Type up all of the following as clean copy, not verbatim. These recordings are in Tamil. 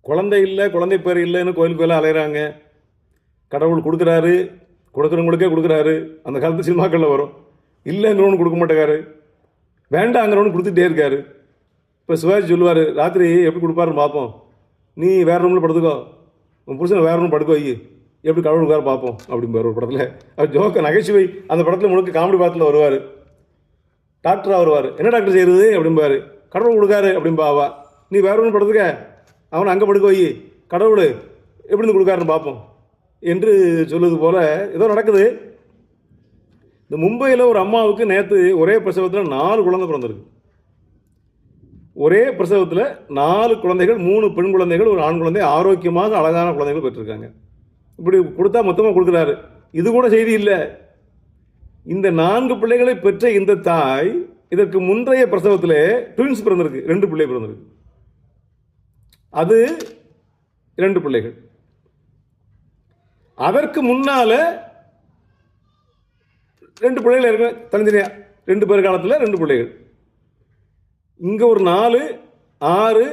குழந்தை இல்லை, குழந்தை பேர் இல்லைன்னு கோயிலுக்கு கோயிலாக அலைகிறாங்க. கடவுள் கொடுக்குறாரு, கொடுக்குறவங்களுக்கே கொடுக்குறாரு. அந்த காலத்து சினிமாக்களில் வரும். இல்லைங்கிறவனு கொடுக்க மாட்டேங்காரு, வேண்டாங்கிறவனு கொடுத்துட்டே இருக்காரு. இப்போ சிவாஜி சொல்லுவார், ராத்திரி எப்படி கொடுப்பாருன்னு பார்ப்போம், நீ வேறு ரூமில் படுத்துக்கோ, உன் புருஷனை வேறு ரூம் படுக்க வை, எப்படி கடவுள் கொடுக்காரு பார்ப்போம் அப்படிம்பார் ஒரு படத்தில். அவர் ஜோக்க நகைச்சுவை அந்த படத்தில் முழுக்க காமெடி பாத்தில் வருவார். டாக்டராக வருவார், என்ன டாக்டர் செய்கிறது அப்படிம்பாரு. கடவுள் கொடுக்காரு அப்படிம்பாவா, நீ வேறு ரூம் படுத்துக்க, அவனை அங்கே படுக்க வை, கடவுள் எப்படி இருந்து கொடுக்காருன்னு பார்ப்போம் என்று சொல்லுவது போல் ஏதோ நடக்குது. இந்த மும்பையில் ஒரு அம்மாவுக்கு நேற்று ஒரே பிரசவத்தில் 4 குழந்தை பிறந்திருக்கு. ஒரே பிரசவத்தில் 4 குழந்தைகள், 3 பெண் குழந்தைகள், ஒரு ஆண் குழந்தை, ஆரோக்கியமாக அழகான குழந்தைகள் பெற்றிருக்காங்க. இப்படி கொடுத்தா மொத்தமாக கொடுக்குறாரு. இது கூட செய்தி இல்லை. இந்த 4 பிள்ளைகளை பெற்ற இந்த தாய் இதற்கு முந்தைய பிரசவத்தில் ட்வின்ஸ் பிறந்திருக்கு, 2 பிள்ளை பிறந்திருக்கு. அது 2 பிள்ளைகள். அதற்கு முன்னால 2 பிள்ளைகள் இருக்கு தனித்தனியா, 2 பேர் காலத்தில் 2 பிள்ளைகள். இங்கே ஒரு 4, 6,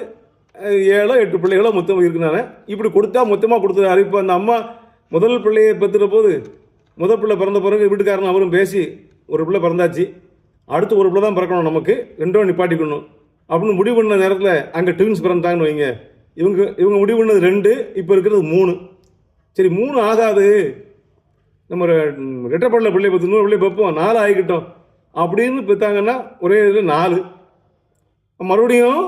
7, 8 பிள்ளைகளோ மொத்தம் இருக்குனால இப்படி கொடுத்தா மொத்தமாக கொடுத்துருக்காரு. இப்போ அந்த அம்மா முதல் பிள்ளையை பெற்றுற போது, முதல் பிள்ளை பிறந்த பிறகு வீட்டுக்காரன் அவரும் பேசி, ஒரு பிள்ளை பிறந்தாச்சு, அடுத்து ஒரு பிள்ளை தான் பிறக்கணும், நமக்கு 2 நிப்பாட்டிக்கணும் அப்படின்னு முடிவு பண்ண நேரத்தில் அங்கே ட்வின்ஸ் பிறந்தாங்கன்னு வைங்க. இவங்க முடிவு பண்ணது 2, இப்போ இருக்கிறது 3. சரி 3 ஆகாது, நம்ம ரெட்டப்படல பிள்ளை பற்றி 100 பிள்ளை பார்ப்போம், 4 ஆகிக்கிட்டோம் அப்படின்னு பெற்றாங்கன்னா ஒரே இதில் 4, மறுபடியும்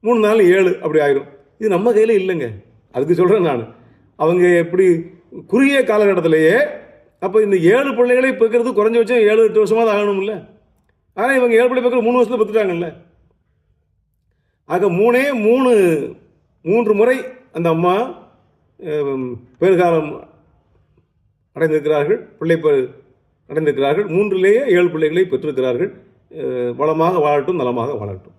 3 4 7 அப்படி ஆகிடும். இது நம்ம கையில் இல்லைங்க. அதுக்கு சொல்கிறேன் நான், அவங்க எப்படி குறுகிய காலகட்டத்திலேயே அப்போ இந்த 7 பிள்ளைகளை பெற்கிறது குறைஞ்சபட்சம் 7-8 வருஷமாக ஆகணும் இல்லை. ஆனால் இவங்க 7 பிள்ளை பெற்கிற 3 வருஷத்தில் பெற்றுட்டாங்கல்ல. ஆக 3 முறை அந்த அம்மா பேறுகாலம் அடைந்திருக்கிறார்கள், பிள்ளை அடைந்திருக்கிறார்கள். 3லேயே 7 பிள்ளைகளை பெற்றிருக்கிறார்கள். வளமாக வாழட்டும், நலமாக வாழட்டும்.